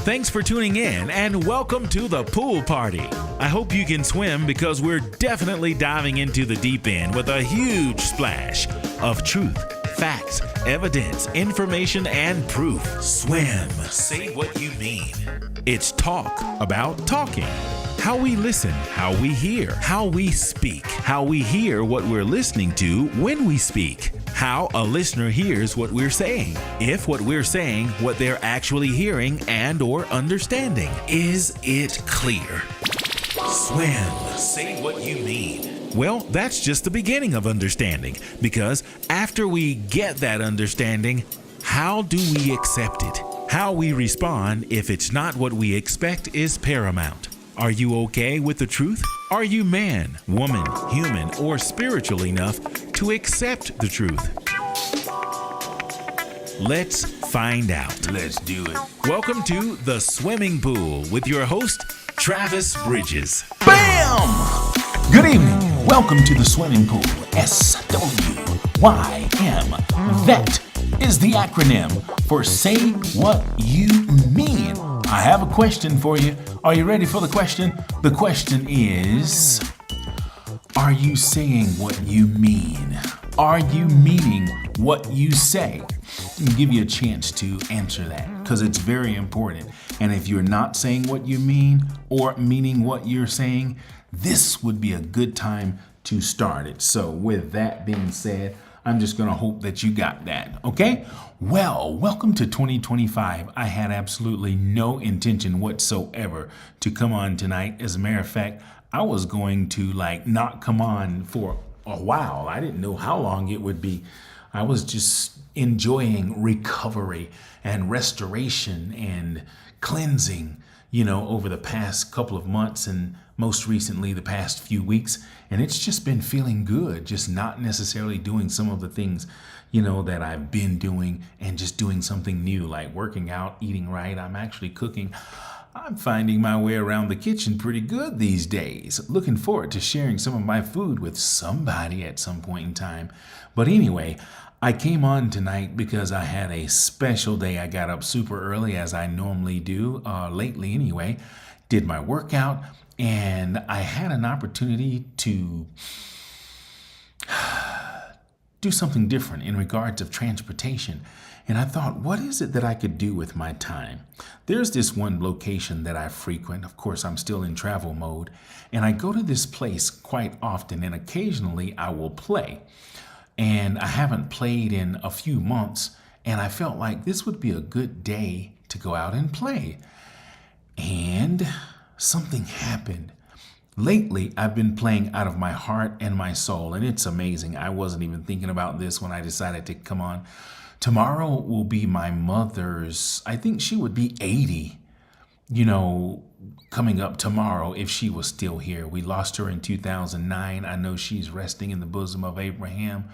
Thanks for tuning in and welcome to the pool party. I hope you can swim because we're definitely diving into the deep end with a huge splash of truth, facts, evidence, information, and proof. Swim. Say what you mean. It's talk about talking. How we listen, how we hear, how we speak, how we hear what we're listening to when we speak, how a listener hears what we're saying, if what we're saying, what they're actually hearing and or understanding. Is it clear? Swim. Say what you mean. Well, that's just the beginning of understanding, because after we get that understanding, how do we accept it? How we respond if it's not what we expect is paramount. Are you okay with the truth? Are you man, woman, human, or spiritual enough to accept the truth? Let's find out. Let's do it. Welcome to The Swimming Pool with your host, Travis Bridges. Bam! Good evening. Welcome to The Swimming Pool. SWYM. That is the acronym for Say What You Mean. I have a question for you. Are you ready for the question? The question is, are you saying what you mean? Are you meaning what you say? I'll give you a chance to answer that because it's very important. And if you're not saying what you mean or meaning what you're saying, this would be a good time to start it. So with that being said, I'm just going to hope that you got that. Okay? Well, welcome to 2025. I had absolutely no intention whatsoever to come on tonight. As a matter of fact, I was going to not come on for a while. I didn't know how long it would be. I was just enjoying recovery and restoration and cleansing, over the past couple of months and most recently the past few weeks. And it's just been feeling good, just not necessarily doing some of the things, that I've been doing and just doing something new, like working out, eating right. I'm actually cooking. I'm finding my way around the kitchen pretty good these days. Looking forward to sharing some of my food with somebody at some point in time. But anyway, I came on tonight because I had a special day. I got up super early as I normally do, lately anyway, did my workout, and I had an opportunity to do something different in regards of transportation. And I thought, what is it that I could do with my time? There's this one location that I frequent. Of course, I'm still in travel mode. And I go to this place quite often, and occasionally I will play. And I haven't played in a few months, and I felt like this would be a good day to go out and play. And something happened. Lately, I've been playing out of my heart and my soul, and it's amazing. I wasn't even thinking about this when I decided to come on. Tomorrow will be my mother's, I think she would be 80, coming up tomorrow if she was still here. We lost her in 2009. I know she's resting in the bosom of Abraham,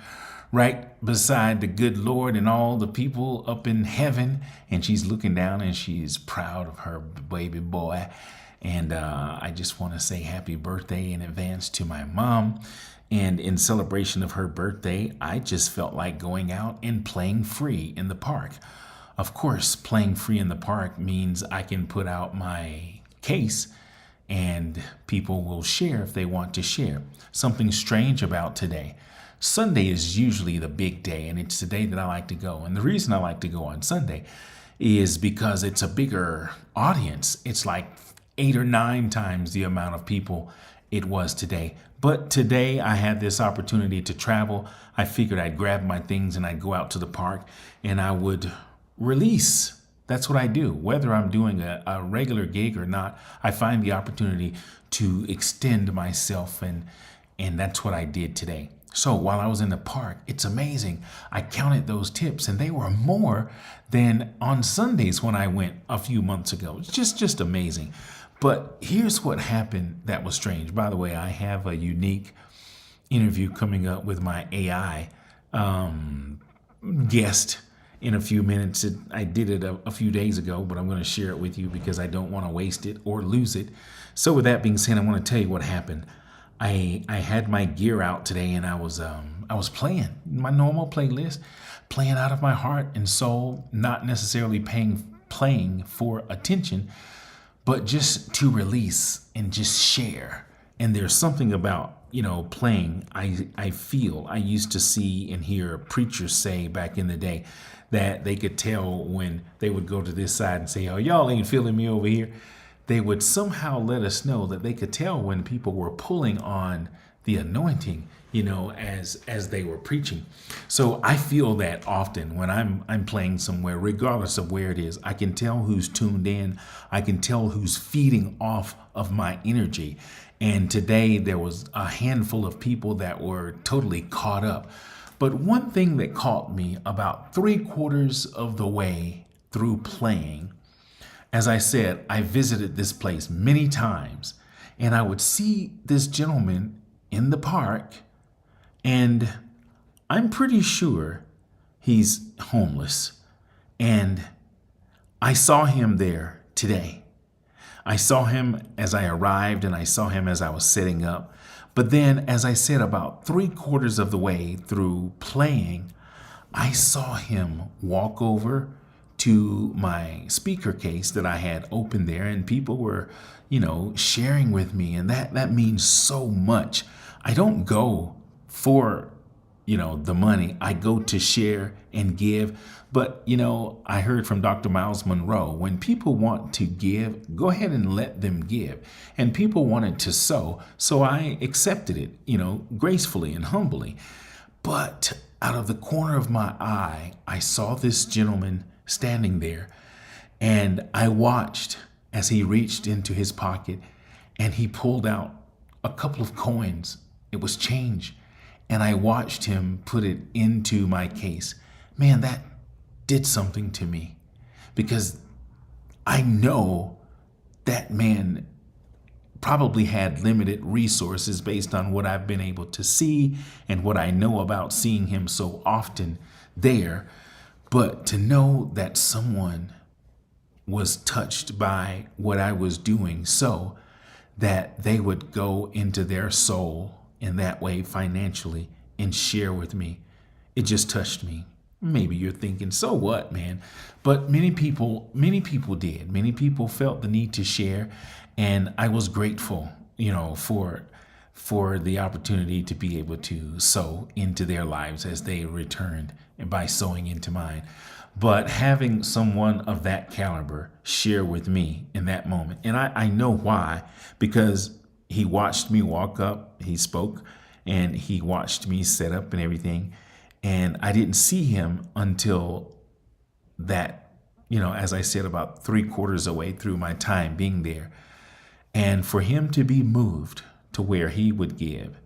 right beside the good Lord and all the people up in heaven. And she's looking down and she's proud of her baby boy. And I just want to say happy birthday in advance to my mom. And in celebration of her birthday, I just felt like going out and playing free in the park. Of course, playing free in the park means I can put out my case and people will share if they want to share. Something strange about today. Sunday is usually the big day, and it's the day that I like to go. And the reason I like to go on Sunday is because it's a bigger audience. It's like 8 or 9 times the amount of people it was today. But today I had this opportunity to travel. I figured I'd grab my things and I'd go out to the park and I would release. That's what I do. Whether I'm doing a regular gig or not, I find the opportunity to extend myself, and that's what I did today. So while I was in the park, it's amazing. I counted those tips and they were more than on Sundays when I went a few months ago. It's just amazing. But here's what happened that was strange. By the way, I have a unique interview coming up with my AI guest in a few minutes. I did it a few days ago, but I'm going to share it with you because I don't want to waste it or lose it. So with that being said, I want to tell you what happened. I had my gear out today and I was playing my normal playlist, playing out of my heart and soul, not necessarily paying playing for attention, but just to release and just share. And there's something about, playing. I used to see and hear preachers say back in the day that they could tell when they would go to this side and say, oh, y'all ain't feeling me over here. They would somehow let us know that they could tell when people were pulling on the anointing, as they were preaching. So I feel that often when I'm playing somewhere, regardless of where it is. I can tell who's tuned in. I can tell who's feeding off of my energy. And today there was a handful of people that were totally caught up. But one thing that caught me about 3/4 of the way through playing, as I said, I visited this place many times, and I would see this gentleman in the park, and I'm pretty sure he's homeless. And I saw him there today. I saw him as I arrived, and I saw him as I was setting up. But then, as I said, about 3/4 of the way through playing, I saw him walk over to my speaker case that I had open there, and people were, sharing with me. And that means so much. I don't go for, the money. I go to share and give. But, I heard from Dr. Miles Monroe, when people want to give, go ahead and let them give. And people wanted to sow. So I accepted it, gracefully and humbly. But out of the corner of my eye, I saw this gentleman standing there, and I watched as he reached into his pocket and he pulled out a couple of coins. It was change. And I watched him put it into my case. Man, that did something to me, because I know that man probably had limited resources based on what I've been able to see and what I know about seeing him so often there. But to know that someone was touched by what I was doing, so that they would go into their soul in that way financially and share with me, it just touched me. Maybe you're thinking, so what, man? But many people did. Many people felt the need to share, and I was grateful, for the opportunity to be able to sow into their lives as they returned, and by sowing into mine. But having someone of that caliber share with me in that moment, and I know why, because he watched me walk up, he spoke, and he watched me set up and everything. And I didn't see him until that, as I said, about 3/4 away through my time being there. And for him to be moved to where he would give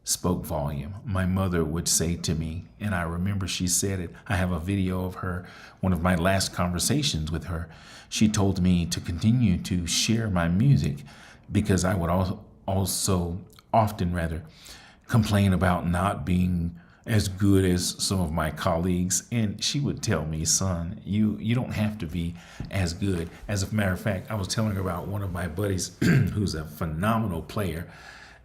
spoke volume. My mother would say to me, and I remember she said it, I have a video of her, one of my last conversations with her. She told me to continue to share my music, because I would also often complain about not being as good as some of my colleagues. And she would tell me, son, you don't have to be as good. As a matter of fact, I was telling her about one of my buddies who's a phenomenal player.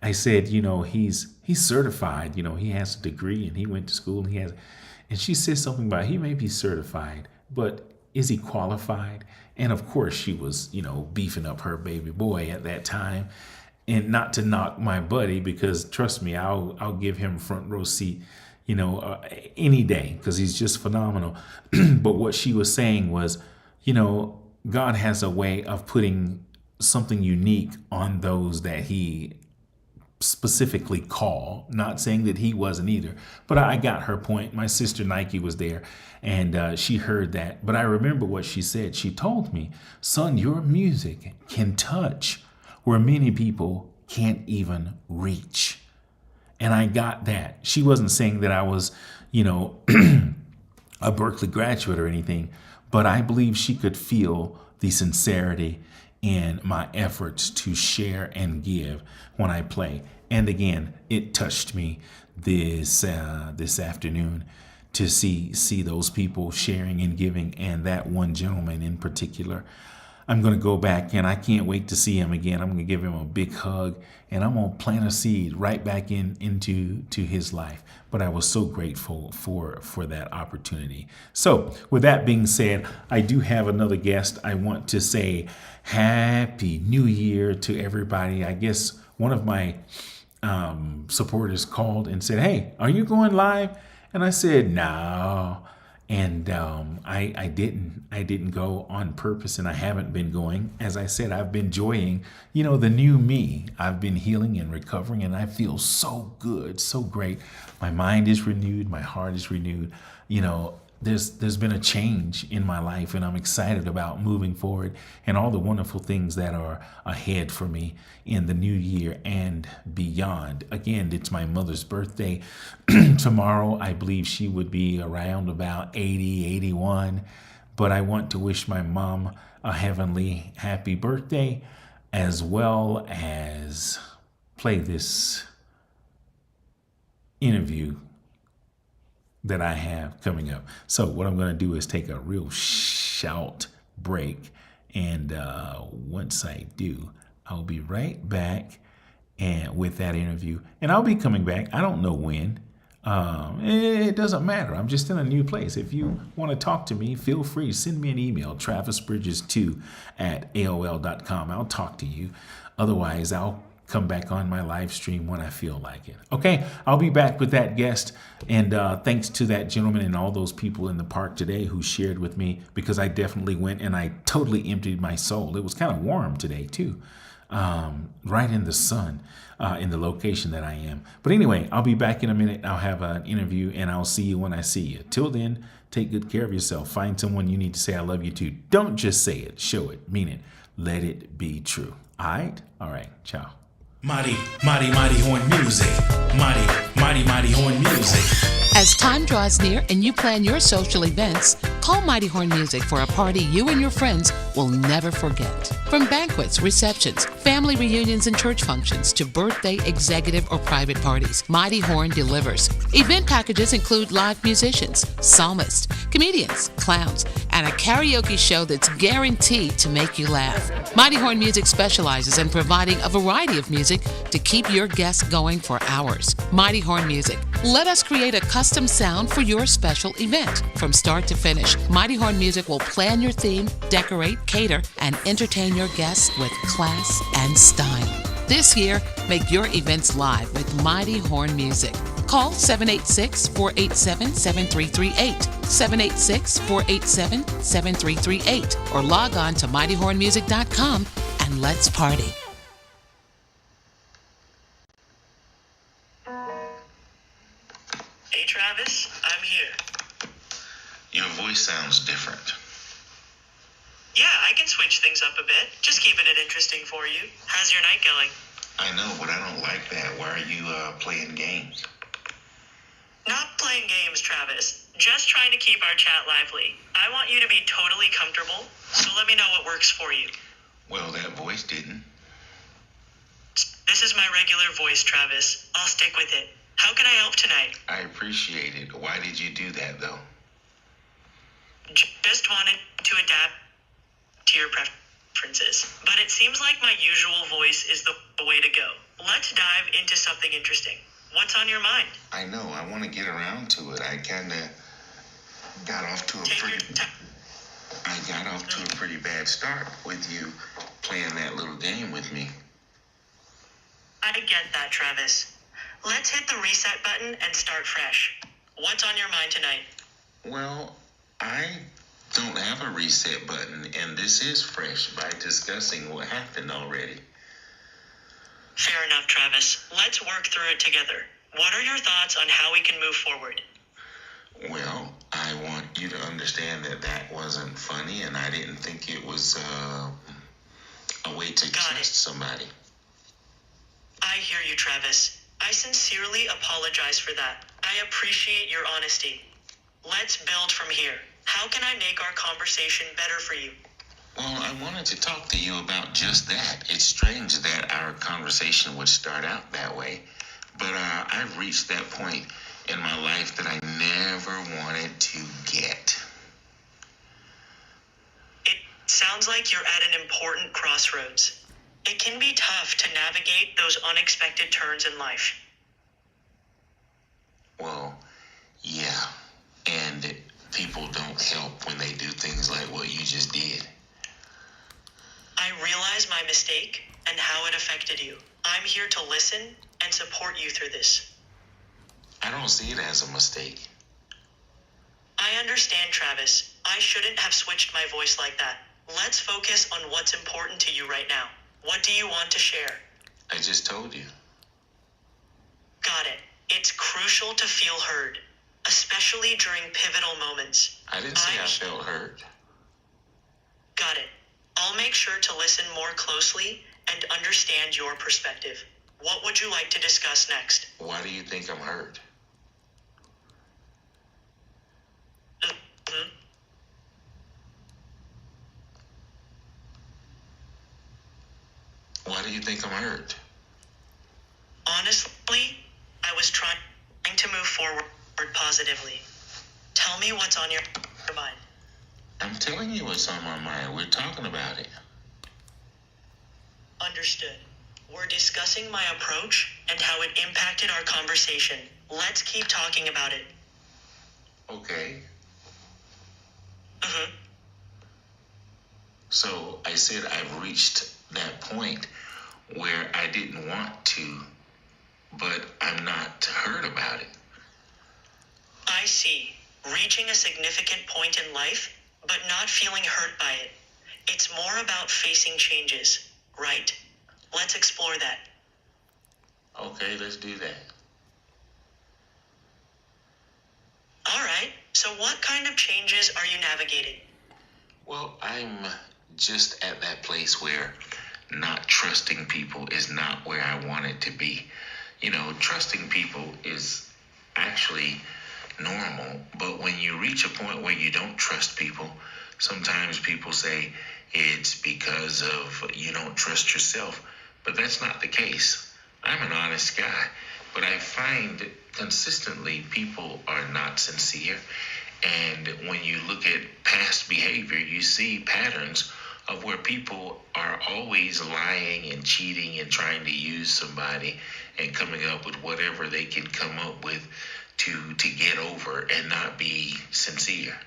I said, he's certified, he has a degree and he went to school. And she said something about, he may be certified, but is he qualified? And of course she was, beefing up her baby boy at that time. And not to knock my buddy, because trust me, I'll give him front row seat, any day, because he's just phenomenal. But what she was saying was, God has a way of putting something unique on those that he specifically call. Not saying that he wasn't either, but I got her point. My sister Nike was there, and she heard that. But I remember what she said. She told me, son, your music can touch where many people can't even reach. And I got that. She wasn't saying that I was, a Berkeley graduate or anything, but I believe she could feel the sincerity in my efforts to share and give when I play. And again, it touched me this afternoon to see those people sharing and giving, and that one gentleman in particular. I'm going to go back and I can't wait to see him again. I'm going to give him a big hug and I'm going to plant a seed right back into his life. But I was so grateful for that opportunity. So with that being said, I do have another guest. I want to say Happy New Year to everybody. I guess one of my supporters called and said, "Hey, are you going live?" And I said, "No." And I didn't go on purpose, and I haven't been going. As I said, I've been enjoying, the new me. I've been healing and recovering, and I feel so good, so great. My mind is renewed, my heart is renewed. There's been a change in my life, and I'm excited about moving forward and all the wonderful things that are ahead for me in the new year and beyond. Again, it's my mother's birthday tomorrow. I believe she would be around about 80, 81, but I want to wish my mom a heavenly happy birthday, as well as play this interview that I have coming up. So what I'm going to do is take a real shout break, and once I do, I'll be right back and with that interview, and I'll be coming back. I don't know when. It doesn't matter. I'm just in a new place. If you want to talk to me, feel free. Send me an email, travisbridges2@aol.com. I'll talk to you. Otherwise, I'll come back on my live stream when I feel like it. Okay, I'll be back with that guest. And thanks to that gentleman and all those people in the park today who shared with me, because I definitely went and I totally emptied my soul. It was kind of warm today too, right in the sun, in the location that I am. But anyway, I'll be back in a minute. I'll have an interview and I'll see you when I see you. Till then, take good care of yourself. Find someone you need to say I love you to. Don't just say it, show it, mean it. Let it be true. All right? All right, ciao. Mighty, mighty, mighty horn music. Mighty, mighty, mighty horn music. As time draws near and you plan your social events, call Mighty Horn Music for a party you and your friends will never forget. From banquets, receptions, family reunions, and church functions to birthday, executive, or private parties, Mighty Horn delivers. Event packages include live musicians, psalmists, comedians, clowns, and a karaoke show that's guaranteed to make you laugh. Mighty Horn Music specializes in providing a variety of music to keep your guests going for hours. Mighty Horn Music. Let us create a custom sound for your special event. From start to finish, Mighty Horn Music will plan your theme, decorate, cater, and entertain your guests with class and style. This year, make your events live with Mighty Horn Music. Call 786-487-7338, 786-487-7338, or log on to mightyhornmusic.com and let's party. Hey Travis, I'm here. Your voice sounds different. Yeah, I can switch things up a bit. Just keeping it interesting for you. How's your night going? I know, but I don't like that. Why are you playing games? Not playing games, Travis. Just trying to keep our chat lively. I want you to be totally comfortable, so let me know what works for you. Well, that voice didn't. This is my regular voice, Travis. I'll stick with it. How can I help tonight? I appreciate it. Why did you do that, though? Just wanted to adapt to your preferences. But it seems like my usual voice is the way to go. Let's dive into something interesting. What's on your mind? I know. I want to get around to it. I kind of got off to a pretty bad start with you playing that little game with me. I get that, Travis. Let's hit the reset button and start fresh. What's on your mind tonight? Well, I don't have a reset button, and this is fresh by discussing what happened already. Fair enough, Travis. Let's work through it together. What are your thoughts on how we can move forward? Well, I want you to understand that wasn't funny, and I didn't think it was a way to trust somebody. I hear you, Travis. I sincerely apologize for that. I appreciate your honesty. Let's build from here. How can I make our conversation better for you? Well, I wanted to talk to you about just that. It's strange that our conversation would start out that way, but I've reached that point in my life that I never wanted to get. It Sounds like you're at an important crossroads. It can be tough to navigate those unexpected turns in life. Well, yeah. And people don't help when they do things like what you just did. I realize my mistake and how it affected you. I'm here to listen and support you through this. I don't see it as a mistake. I understand, Travis. I shouldn't have switched my voice like that. Let's focus on what's important to you right now. What do you want to share? I just told you. Got it. It's crucial to feel heard, especially during pivotal moments. I didn't say I felt hurt. Got it. I'll make sure to listen more closely and understand your perspective. What would you like to discuss next? Why do you think I'm hurt? Mhm. Why do you think I'm hurt? Honestly, I was trying to move forward positively. Tell me what's on your mind. I'm telling you what's on my mind. We're talking about it. Understood. We're discussing my approach and how it impacted our conversation. Let's keep talking about it. Okay. Mm-hmm. So I said I've reached that point where I didn't want to, but I'm not hurt about it. I see. Reaching a significant point in life, but not feeling hurt by it. It's more about facing changes, right? Let's explore that. Okay, let's do that. All right. So what kind of changes are you navigating? Well, I'm just at that place where not trusting people is not where I want it to be. You know, trusting people is actually normal, but when you reach a point where you don't trust people, sometimes people say it's because of you don't trust yourself, but that's not the case. I'm an honest guy, but I find consistently people are not sincere, and when you look at past behavior, you see patterns of where people are always lying and cheating and trying to use somebody and coming up with whatever they can come up with to get over and not be sincere.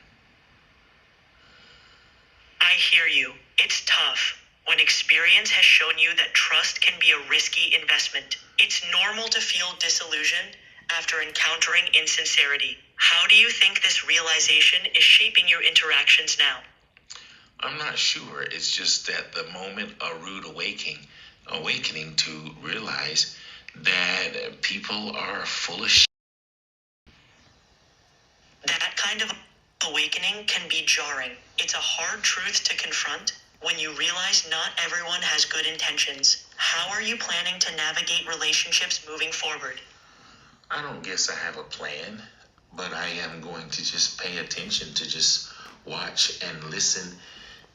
I hear you. It's tough when experience has shown you that trust can be a risky investment. It's normal to feel disillusioned after encountering insincerity. How do you think this realization is shaping your interactions now? I'm not sure. It's just at the moment a rude awakening to realize that people are full of shit. That kind of awakening can be jarring. It's a hard truth to confront when you realize not everyone has good intentions. How are you planning to navigate relationships moving forward? I don't guess I have a plan, but I am going to just pay attention to just watch and listen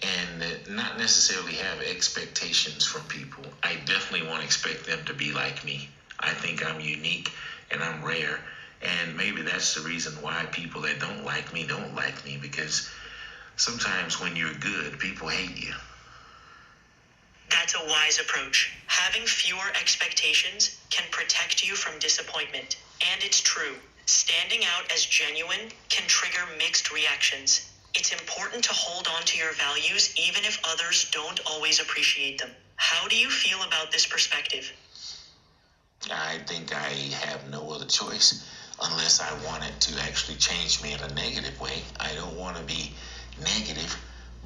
and not necessarily have expectations from people. I definitely won't expect them to be like me. I think I'm unique and I'm rare. And maybe that's the reason why people that don't like me, because sometimes when you're good, people hate you. That's a wise approach. Having fewer expectations can protect you from disappointment. And it's true, standing out as genuine can trigger mixed reactions. It's important to hold on to your values even if others don't always appreciate them. How do you feel about this perspective? I think I have no other choice unless I want it to actually change me in a negative way. I don't want to be negative,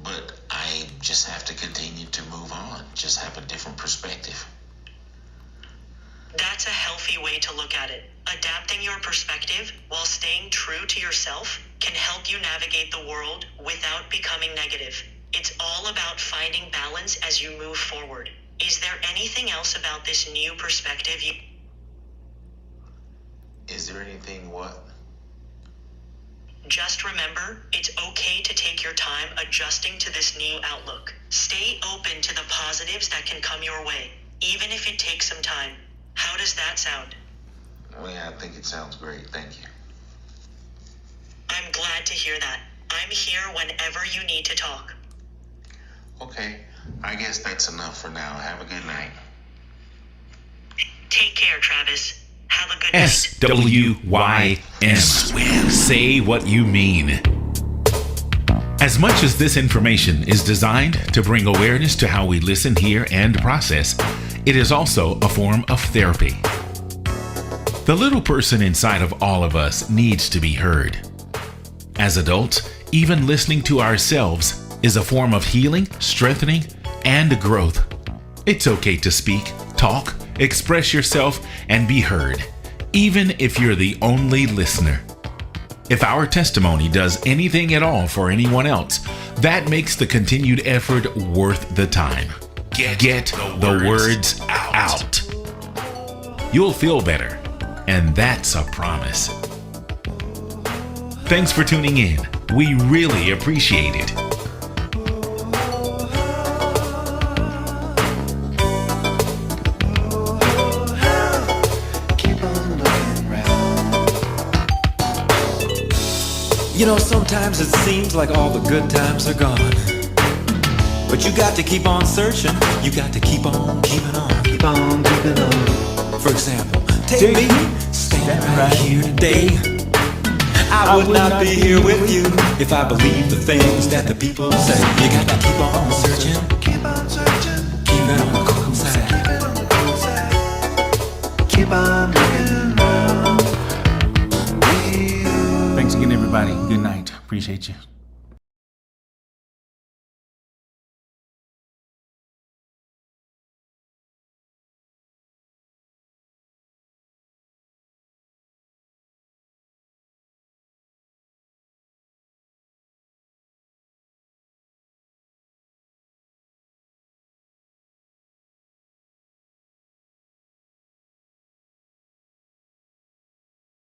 but I just have to continue to move on, just have a different perspective. That's a healthy way to look at it. Adapting your perspective while staying true to yourself can help you navigate the world without becoming negative. It's all about finding balance as you move forward. Is there anything else about this new perspective you... Is there anything what? Just remember, it's okay to take your time adjusting to this new outlook. Stay open to the positives that can come your way, even if it takes some time. How does that sound? Well, yeah, I think it sounds great. Thank you. I'm glad to hear that. I'm here whenever you need to talk. Okay, I guess that's enough for now. Have a good night. Take care, Travis. Have a good night. SWYM. Say what you mean. As much as this information is designed to bring awareness to how we listen, hear, and process, it is also a form of therapy. The little person inside of all of us needs to be heard. As adults, even listening to ourselves is a form of healing, strengthening, and growth. It's okay to speak, talk, express yourself, and be heard, even if you're the only listener. If our testimony does anything at all for anyone else, that makes the continued effort worth the time. Get the words out. You'll feel better, and that's a promise. Thanks for tuning in. We really appreciate it. You know, sometimes it seems like all the good times are gone. But you got to keep on searching. You got to keep on keeping on. Keep on keeping on. For example, take me standing right here today. I would not be here with you if I believed the things that the people say. You got to keep on searching. Keep on searching. Keep it on the cool side. Keep on looking around. Thanks again, everybody. Good night. Appreciate you.